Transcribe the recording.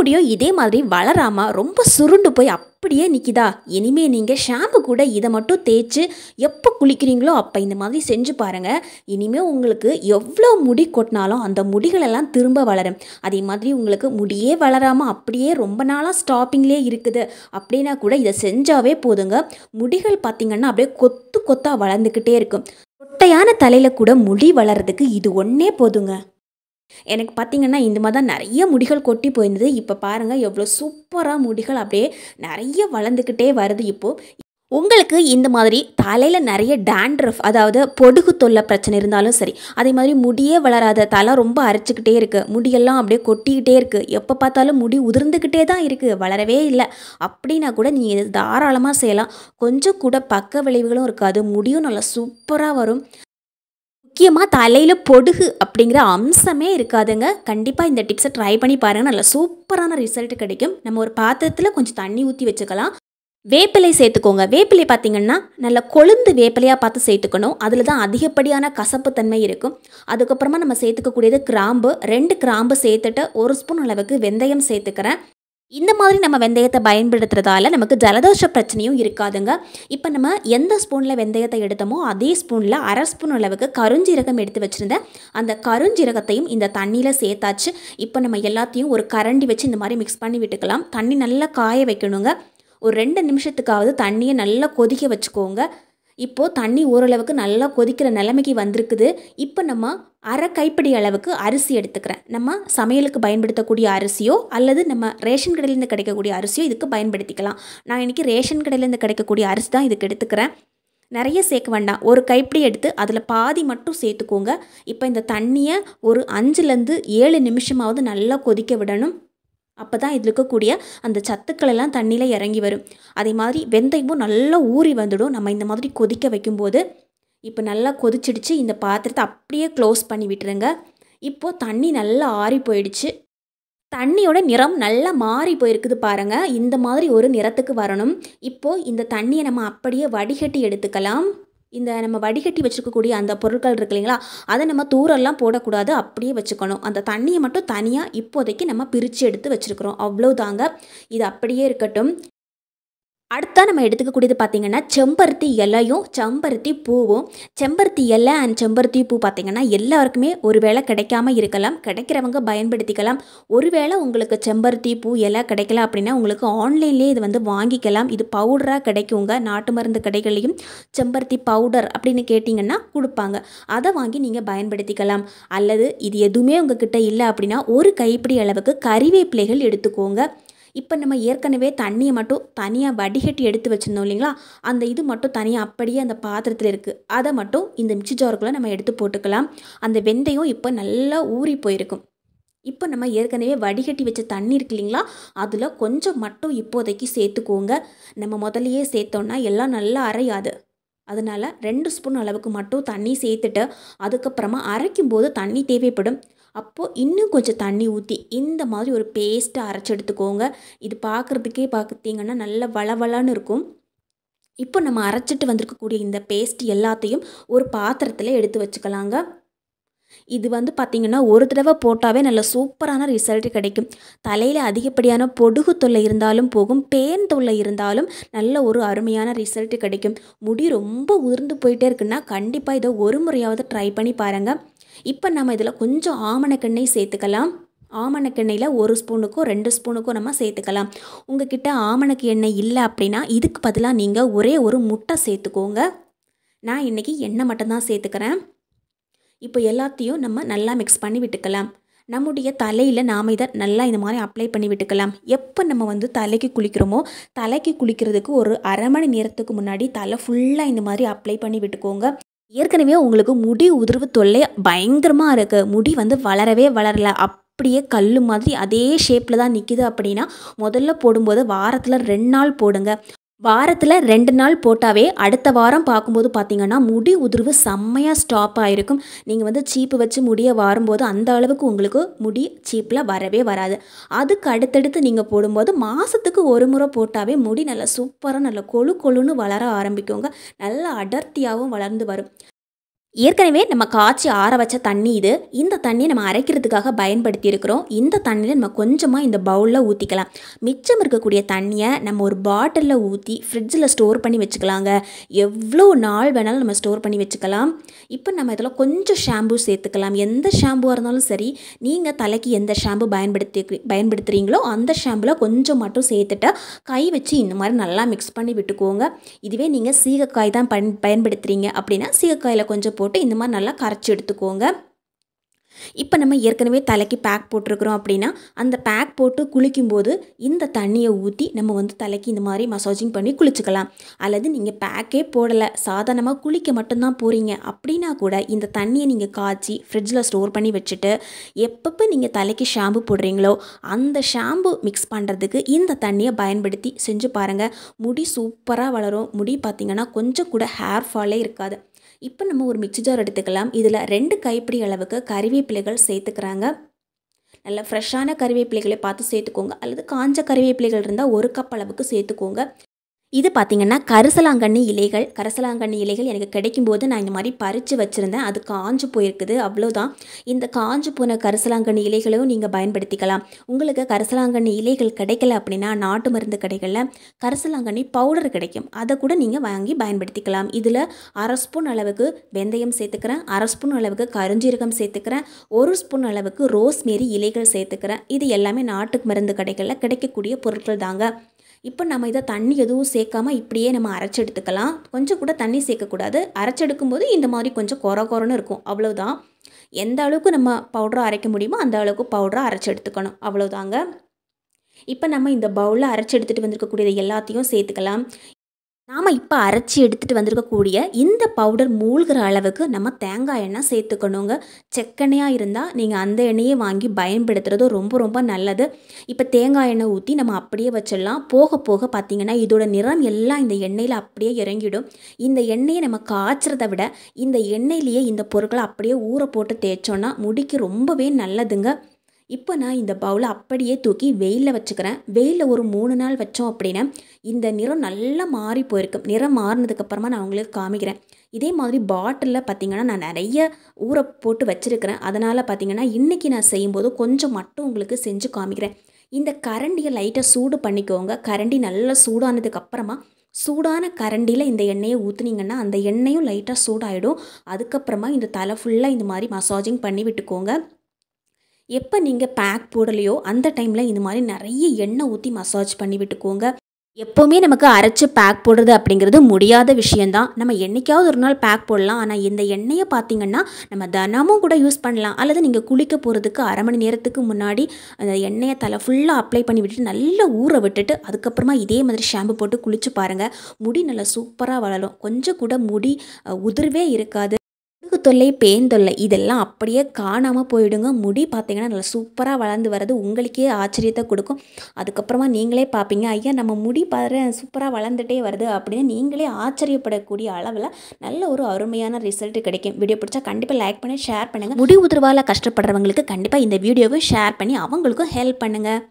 முடியும் இதே மாதிரி வளராமல் ரொம்ப சுருண்டு போய் அப்படியே நிற்கிதா? இனிமேல் நீங்கள் ஷாம்பு கூட இதை மட்டும் தேய்ச்சி எப்போ குளிக்கிறீங்களோ அப்போ இந்த மாதிரி செஞ்சு பாருங்கள். இனிமேல் உங்களுக்கு எவ்வளோ முடி கொட்டினாலும் அந்த முடிகளெல்லாம் திரும்ப வளரும். அதே மாதிரி உங்களுக்கு முடியே வளராமல் அப்படியே ரொம்ப நாளாக ஸ்டாப்பிங்லேயே இருக்குது அப்படின்னா கூட இதை செஞ்சாவே போதுங்க. முடிகள் பார்த்திங்கன்னா அப்படியே கொத்து கொத்தாக வளர்ந்துக்கிட்டே இருக்கும். கொட்டையான தலையில் கூட முடி வளர்கிறதுக்கு இது ஒன்றே போதுங்க. எனக்கு பார்த்திங்கன்னா இந்த மாதிரி தான் நிறைய முடிகள் கொட்டி போயிருந்தது. இப்போ பாருங்கள் எவ்வளோ சூப்பராக முடிகள் அப்படியே நிறைய வளர்ந்துக்கிட்டே வருது. இப்போது உங்களுக்கு இந்த மாதிரி தலையில் நிறைய டேண்ட்ரஃப், அதாவது பொடுகு தொல்லை பிரச்சனை இருந்தாலும் சரி, அதே மாதிரி முடியே வளராத, தலை ரொம்ப அரைச்சிக்கிட்டே இருக்குது, முடியெல்லாம் அப்படியே கொட்டிக்கிட்டே இருக்குது, எப்போ பார்த்தாலும் முடி உதிர்ந்துக்கிட்டே தான் இருக்குது, வளரவே இல்லை அப்படின்னா கூட நீங்கள் இது தாராளமாக செய்யலாம். கொஞ்சம் கூட பக்க விளைவுகளும் இருக்காது, முடியும் நல்லா சூப்பராக வரும். முக்கியமாக தலையில் பொடுகு அப்படிங்கிற அம்சமே இருக்காதுங்க. கண்டிப்பாக இந்த டிப்ஸை ட்ரை பண்ணி பாருங்கள், நல்லா சூப்பரான ரிசல்ட் கிடைக்கும். நம்ம ஒரு பாத்திரத்தில் கொஞ்சம் தண்ணி ஊற்றி வச்சுக்கலாம். வேப்பிலை சேர்த்துக்கோங்க. வேப்பிலை பார்த்திங்கன்னா நல்லா கொழுந்து வேப்பிலையாக பார்த்து சேர்த்துக்கணும். அதில் தான் அதிகப்படியான கசப்புத்தன்மை இருக்கும். அதுக்கப்புறமா நம்ம சேர்த்துக்கக்கூடியது கிராம்பு. 2 கிராம்பு சேர்த்துட்டு 1 ஸ்பூன் அளவுக்கு வெந்தயம் சேர்த்துக்கிறேன். இந்த மாதிரி நம்ம வெந்தயத்தை பயன்படுத்துறதால நமக்கு ஜலதோஷ பிரச்சனையும் இருக்காதுங்க. இப்போ நம்ம எந்த ஸ்பூனில் வெந்தயத்தை எடுத்தோமோ அதே ஸ்பூனில் 1/2 ஸ்பூன் அளவுக்கு கருஞ்சீரகம் எடுத்து வச்சுருந்தேன். அந்த கருஞ்சீரகத்தையும் இந்த தண்ணியில் சேர்த்தாச்சு. இப்போ நம்ம எல்லாத்தையும் ஒரு கரண்டி வச்சு இந்த மாதிரி மிக்ஸ் பண்ணி விட்டுக்கலாம். தண்ணி நல்லா காய வைக்கணுங்க. ஒரு 2 நிமிஷத்துக்காவது தண்ணியை நல்லா கொதிக்க வச்சுக்கோங்க. இப்போது தண்ணி ஓரளவுக்கு நல்லா கொதிக்கிற நிலைமைக்கு வந்திருக்குது. இப்போ நம்ம 1/2 கைப்பிடி அளவுக்கு அரிசி எடுத்துக்கிறேன். நம்ம சமையலுக்கு பயன்படுத்தக்கூடிய அரிசியோ அல்லது நம்ம ரேஷன் கடையிலேருந்து கிடைக்கக்கூடிய அரிசியோ இதுக்கு பயன்படுத்திக்கலாம். நான் இன்றைக்கி ரேஷன் கடையிலேருந்து கிடைக்கக்கூடிய அரிசி தான் இதுக்கு எடுத்துக்கிறேன். நிறைய சேர்க்க வேண்டாம், ஒரு கைப்பிடி எடுத்து அதில் பாதி மட்டும் சேர்த்துக்கோங்க. இப்போ இந்த தண்ணியை ஒரு 5லேருந்து 7 நிமிஷமாவது நல்லா கொதிக்க விடணும். அப்போ தான் இதில் இருக்கக்கூடிய அந்த சத்துக்கள் எல்லாம் தண்ணியில் இறங்கி வரும். அதே மாதிரி வெந்தயமும் நல்லா ஊறி வந்துடும் நம்ம இந்த மாதிரி கொதிக்க வைக்கும்போது. இப்போ நல்லா கொதிச்சிடுச்சு. இந்த பாத்திரத்தை அப்படியே க்ளோஸ் பண்ணி விட்டுருங்க. இப்போது தண்ணி நல்லா ஆறி போயிடுச்சு. தண்ணியோட நிறம் நல்லா மாறி போயிருக்குது பாருங்கள். இந்த மாதிரி ஒரு நிறத்துக்கு வரணும். இப்போது இந்த தண்ணியை நம்ம அப்படியே வடிகட்டி எடுத்துக்கலாம். இந்த நம்ம வடிகட்டி வச்சுருக்கக்கூடிய அந்த பொருட்கள் இருக்கு இல்லைங்களா, அதை நம்ம தூரெல்லாம் போடக்கூடாது, அப்படியே வச்சுக்கணும். அந்த தண்ணியை மட்டும் தனியாக இப்போதைக்கு நம்ம பிரித்து எடுத்து வச்சுருக்குறோம், அவ்வளோதாங்க. இது அப்படியே இருக்கட்டும். அடுத்தா நம்ம எடுத்துக்கக்கூடியது பார்த்திங்கன்னா செம்பருத்தி இலையும் செம்பருத்தி பூவும். செம்பருத்தி இலை அண்ட் செம்பருத்தி பூ பார்த்திங்கன்னா எல்லாருக்குமே ஒரு வேளை கிடைக்காம இருக்கலாம். கிடைக்கிறவங்க பயன்படுத்திக்கலாம். ஒருவேளை உங்களுக்கு செம்பருத்தி பூ இலை கிடைக்கல அப்படின்னா உங்களுக்கு ஆன்லைன்லேயே இது வந்து வாங்கிக்கலாம். இது பவுடராக கிடைக்குங்க. நாட்டு மருந்து கடைகளையும் செம்பருத்தி பவுடர் அப்படின்னு கேட்டிங்கன்னா கொடுப்பாங்க. அதை வாங்கி நீங்கள் பயன்படுத்திக்கலாம். அல்லது இது எதுவுமே உங்ககிட்ட இல்லை அப்படின்னா ஒரு கைப்பிடி அளவுக்கு கறிவேப்பிலைகள் எடுத்துக்கோங்க. இப்போ நம்ம ஏற்கனவே தண்ணியை மட்டும் தனியாக வடிகட்டி எடுத்து வச்சுருந்தோம் இல்லைங்களா, அந்த இது மட்டும் தனியாக அப்படியே அந்த பாத்திரத்தில் இருக்குது. அதை மட்டும் இந்த மிக்ஸி ஜாருக்குள்ளே நம்ம எடுத்து போட்டுக்கலாம். அந்த வெந்தயம் இப்போ நல்லா ஊறி போயிருக்கும். இப்போ நம்ம ஏற்கனவே வடிகட்டி வச்ச தண்ணி இருக்கு இல்லைங்களா, அதில் கொஞ்சம் மட்டும் இப்போதைக்கு சேர்த்துக்கோங்க. நம்ம முதலையே சேர்த்தோன்னா எல்லாம் நல்லா அரையாது. அதனால் 2 ஸ்பூன் அளவுக்கு மட்டும் தண்ணி சேர்த்துட்டு அதுக்கப்புறமா அரைக்கும்போது தண்ணி தேவைப்படும். அப்போது இன்னும் கொஞ்சம் தண்ணி ஊற்றி இந்த மாதிரி ஒரு பேஸ்ட்டை அரைச்சி எடுத்துக்கோங்க. இது பார்க்குறதுக்கே பார்த்திங்கன்னா நல்ல வளவளன்னு இருக்கும். இப்போ நம்ம அரைச்சிட்டு வந்திருக்கக்கூடிய இந்த பேஸ்ட் எல்லாத்தையும் ஒரு பாத்திரத்தில் எடுத்து வச்சுக்கலாங்க. இது வந்து பார்த்திங்கன்னா ஒரு தடவை போட்டாவே நல்ல சூப்பரான ரிசல்ட் கிடைக்கும். தலையில் அதிகப்படியான பொடுகு தொல்லை இருந்தாலும் போகும், பேன் தொல்லை இருந்தாலும் நல்ல ஒரு அருமையான ரிசல்ட் கிடைக்கும். முடி ரொம்ப உதிர்ந்து போயிட்டே இருக்குன்னா கண்டிப்பாக இதை ஒரு முறையாவது ட்ரை பண்ணி பாருங்கள். இப்போ நம்ம இதில் கொஞ்சம் ஆமணக்கெண்ணெய் சேர்த்துக்கலாம். ஆமணக்கெண்ணெயில் 1 ஸ்பூனுக்கோ 2 ஸ்பூனுக்கோ நம்ம சேர்த்துக்கலாம். உங்ககிட்ட ஆமணக்கு எண்ணெய் இல்லை அப்படின்னா இதுக்கு பதிலாக நீங்கள் ஒரே ஒரு முட்டை சேர்த்துக்கோங்க. நான் இன்றைக்கி எண்ணெய் மட்டும்தான் சேர்த்துக்கிறேன். இப்போ எல்லாத்தையும் நம்ம நல்லா மிக்ஸ் பண்ணி விட்டுக்கலாம். நம்முடைய தலையில் நாம் இதை நல்லா இந்த மாதிரி அப்ளை பண்ணி விட்டுக்கலாம். எப்போ நம்ம வந்து தலைக்கு குளிக்கிறோமோ தலைக்கு குளிக்கிறதுக்கு ஒரு 1/2 மணி நேரத்துக்கு முன்னாடி தலை ஃபுல்லாக இந்த மாதிரி அப்ளை பண்ணி விட்டுக்கோங்க. ஏற்கனவே உங்களுக்கு முடி உதிர்வு தொல்லை பயங்கரமாக இருக்குது, முடி வந்து வளரவே வளரலை, அப்படியே கல் மாதிரி அதே ஷேப்பில் தான் நிற்கிது அப்படின்னா முதல்ல போடும்போது வாரத்தில் 2 நாள் போடுங்க. வாரத்தில் 2 நாள் போட்டாவே அடுத்த வாரம் பார்க்கும்போது பார்த்திங்கன்னா முடி உதிர்வு செம்மையாக ஸ்டாப் ஆகிருக்கும். நீங்கள் வந்து சீப்பு வச்சு முடியை வாரும்போது அந்த அளவுக்கு உங்களுக்கு முடி சீப்பில் வரவே வராது. அதுக்கு அடுத்தடுத்து நீங்கள் போடும்போது மாதத்துக்கு ஒரு முறை போட்டாவே முடி நல்லா சூப்பராக நல்லா கொழு கொழுன்னு வளர ஆரம்பிக்குங்க. நல்லா அடர்த்தியாகவும் வளர்ந்து வரும். ஏற்கனவே நம்ம காய்ச்சி ஆற வச்ச தண்ணி இது. இந்த தண்ணியை நம்ம அரைக்கிறதுக்காக பயன்படுத்தி இருக்கிறோம். இந்த தண்ணியில் நம்ம கொஞ்சமாக இந்த பவுலில் ஊற்றிக்கலாம். மிச்சம் இருக்கக்கூடிய தண்ணியை நம்ம ஒரு பாட்டிலில் ஊற்றி ஃப்ரிட்ஜில் ஸ்டோர் பண்ணி வச்சுக்கலாங்க. எவ்வளோ நாள் வேணாலும் நம்ம ஸ்டோர் பண்ணி வச்சுக்கலாம். இப்போ நம்ம இதில் கொஞ்சம் ஷாம்பு சேர்த்துக்கலாம். எந்த ஷாம்புவாக இருந்தாலும் சரி, நீங்கள் தலைக்கு எந்த ஷாம்பு பயன்படுத்துகிறீங்களோ அந்த ஷாம்பில் கொஞ்சம் மட்டும் சேர்த்துட்டு கை வச்சு இந்த மாதிரி நல்லா மிக்ஸ் பண்ணி விட்டுக்கோங்க. இதுவே நீங்கள் சீகக்காய் தான் பயன்படுத்துகிறீங்க அப்படின்னா சீகக்காயில் கொஞ்சம் போட்டு இந்த மாதிரி நல்லா கரைச்சி எடுத்துக்கோங்க. இப்போ நம்ம ஏற்கனவே தலைக்கு பேக் போட்டிருக்கிறோம் அப்படின்னா அந்த பேக் போட்டு குளிக்கும்போது இந்த தண்ணியை ஊற்றி நம்ம தலைக்கு இந்த மாதிரி மசாஜிங் பண்ணி குளிச்சுக்கலாம். அல்லது நீங்கள் பேக்கே போடலை, சாதாரணமாக குளிக்க மட்டும்தான் போகிறீங்க அப்படின்னா கூட இந்த தண்ணியை நீங்கள் காய்ச்சி ஃப்ரிட்ஜில் ஸ்டோர் பண்ணி வச்சுட்டு எப்பப்போ நீங்கள் தலைக்கு ஷாம்பு போடுறீங்களோ அந்த ஷாம்பு மிக்ஸ் பண்ணுறதுக்கு இந்த தண்ணியை பயன்படுத்தி செஞ்சு பாருங்கள். முடி சூப்பராக வளரும். முடி பார்த்திங்கன்னா கொஞ்சம் கூட ஹேர் ஃபாலே இருக்காது. இப்போ நம்ம ஒரு மிக்ஸி ஜார் எடுத்துக்கலாம். இதில் 2 கைப்பிடி அளவுக்கு கறிவேப்பிலைகள் சேர்த்துக்கிறாங்க. நல்ல ஃப்ரெஷ்ஷான கறிவேப்பிலைகளை பார்த்து சேர்த்துக்கோங்க. அல்லது காஞ்ச கறிவேப்பிலைகள் இருந்தால் 1 கப் அளவுக்கு சேர்த்துக்கோங்க. இது பார்த்திங்கன்னா கரிசலாங்கண்ணி இலைகள் எனக்கு கிடைக்கும்போது நான் இந்த மாதிரி பறித்து வச்சுருந்தேன். அது காஞ்சு போயிருக்குது, அவ்வளோதான். இந்த காஞ்சு போன கரிசலாங்கண்ணி இலைகளையும் நீங்கள் பயன்படுத்திக்கலாம். உங்களுக்கு கரிசலாங்கண்ணி இலைகள் கிடைக்கல அப்படின்னா நாட்டு மருந்து கடைகளில் கரிசலாங்கண்ணி பவுடர் கிடைக்கும், அதை கூட நீங்கள் வாங்கி பயன்படுத்திக்கலாம். இதில் 1/2 ஸ்பூன் அளவுக்கு வெந்தயம் சேர்த்துக்கிறேன், 1/2 ஸ்பூன் அளவுக்கு கருஞ்சீரகம் சேர்த்துக்கிறேன், 1 ஸ்பூன் அளவுக்கு ரோஸ்மேரி இலைகள் சேர்த்துக்கிறேன். இது எல்லாமே நாட்டு மருந்து கடைகளில் கிடைக்கக்கூடிய பொருட்கள் தாங்க. இப்போ நம்ம இதை தண்ணி எதுவும் சேர்க்காமல் இப்படியே நம்ம அரைச்சி எடுத்துக்கலாம். கொஞ்சம் கூட தண்ணி சேர்க்கக்கூடாது. அரைச்செடுக்கும் போது இந்த மாதிரி கொஞ்சம் கொரன்னு இருக்கும், அவ்வளோதான். எந்த அளவுக்கு நம்ம பவுடரை அரைக்க முடியுமோ அந்த அளவுக்கு பவுடரை அரைச்சி எடுத்துக்கணும், அவ்வளோதாங்க. இப்போ நம்ம இந்த பவுலில் அரைச்சி எடுத்துகிட்டு வந்திருக்கக்கூடியது எல்லாத்தையும் சேர்த்துக்கலாம். நாம் இப்போ அரைச்சி எடுத்துகிட்டு வந்திருக்கக்கூடிய இந்த பவுடர் மூழ்கிற அளவுக்கு நம்ம தேங்காய் எண்ணெய் சேர்த்துக்கணுங்க. செக்கெண்ணெயாக இருந்தால் நீங்கள் அந்த எண்ணெயை வாங்கி பயன்படுத்துகிறது ரொம்ப ரொம்ப நல்லது. இப்போ தேங்காய் எண்ணெய் ஊற்றி நம்ம அப்படியே வச்சிடலாம். போக போக பார்த்திங்கன்னா இதோட நிறம் எல்லாம் இந்த எண்ணெயில் அப்படியே இறங்கிடும். இந்த எண்ணெயை நம்ம காய்ச்சறதை விட இந்த எண்ணெயிலேயே இந்த பொருட்களை அப்படியே ஊற போட்டு தேய்ச்சோன்னா முடிக்கு ரொம்பவே நல்லதுங்க. இப்போ நான் இந்த பவுலை அப்படியே தூக்கி வெயிலில் வச்சுக்கிறேன். வெயிலில் ஒரு 3 நாள் வச்சோம் அப்படின்னா இந்த நிறம் நல்லா மாறி போயிருக்கும். நிறம் மாறினதுக்கப்புறமா நான் உங்களுக்கு காமிக்கிறேன். இதே மாதிரி பாட்டிலில் பார்த்திங்கன்னா நான் நிறைய ஊற போட்டு வச்சுருக்கிறேன். அதனால் பார்த்திங்கன்னா இன்றைக்கி நான் செய்யும்போது கொஞ்சம் மட்டும் உங்களுக்கு செஞ்சு காமிக்கிறேன். இந்த கரண்டியை லைட்டாக சூடு பண்ணிக்கோங்க. கரண்டி நல்லா சூடானதுக்கப்புறமா சூடான கரண்டியில் இந்த எண்ணெயை ஊற்றுனீங்கன்னா அந்த எண்ணெயும் லைட்டாக சூடாகிடும். அதுக்கப்புறமா இந்த தலை ஃபுல்லாக இந்த மாதிரி மசாஜிங் பண்ணி விட்டுக்கோங்க. எப்போ நீங்கள் பேக் போடலையோ அந்த டைமில் இந்த மாதிரி நிறைய எண்ணெய் ஊற்றி மசாஜ் பண்ணி விட்டுக்கோங்க. எப்போவுமே நமக்கு அரைச்சி பேக் போடுறது அப்படிங்கிறது முடியாத விஷயந்தான். நம்ம என்றைக்காவது ஒரு நாள் பேக் போடலாம். ஆனால் இந்த எண்ணெயை பார்த்திங்கன்னா நம்ம தினமும் கூட யூஸ் பண்ணலாம். அல்லது நீங்கள் குளிக்க போகிறதுக்கு 1/2 மணி நேரத்துக்கு முன்னாடி அந்த எண்ணெயை தலை ஃபுல்லாக அப்ளை பண்ணி விட்டுட்டு நல்லா ஊற விட்டுட்டு அதுக்கப்புறமா இதே மாதிரி ஷாம்பு போட்டு குளிச்சு பாருங்கள். முடி நல்லா சூப்பராக வளரும். கொஞ்சம் கூட முடி உதிர்வே இருக்காது. தொல்லை, பேன் தொல்லை இதெல்லாம் அப்படியே காணாமல் போயிடுங்க. முடி பார்த்திங்கன்னா நல்லா சூப்பராக வளர்ந்து வர்றது உங்களுக்கே ஆச்சரியத்தை கொடுக்கும். அதுக்கப்புறமா நீங்களே பார்ப்பீங்க, ஐயா நம்ம முடி பாரு சூப்பராக வளர்ந்துட்டே வருது அப்படின்னு நீங்களே ஆச்சரியப்படக்கூடிய அளவில் நல்ல ஒரு அருமையான ரிசல்ட் கிடைக்கும். வீடியோ பிடிச்சா கண்டிப்பாக லைக் பண்ணி ஷேர் பண்ணுங்கள். முடி உதிர்வால் கஷ்டப்படுறவங்களுக்கு கண்டிப்பாக இந்த வீடியோவை ஷேர் பண்ணி அவங்களுக்கும் ஹெல்ப் பண்ணுங்கள்.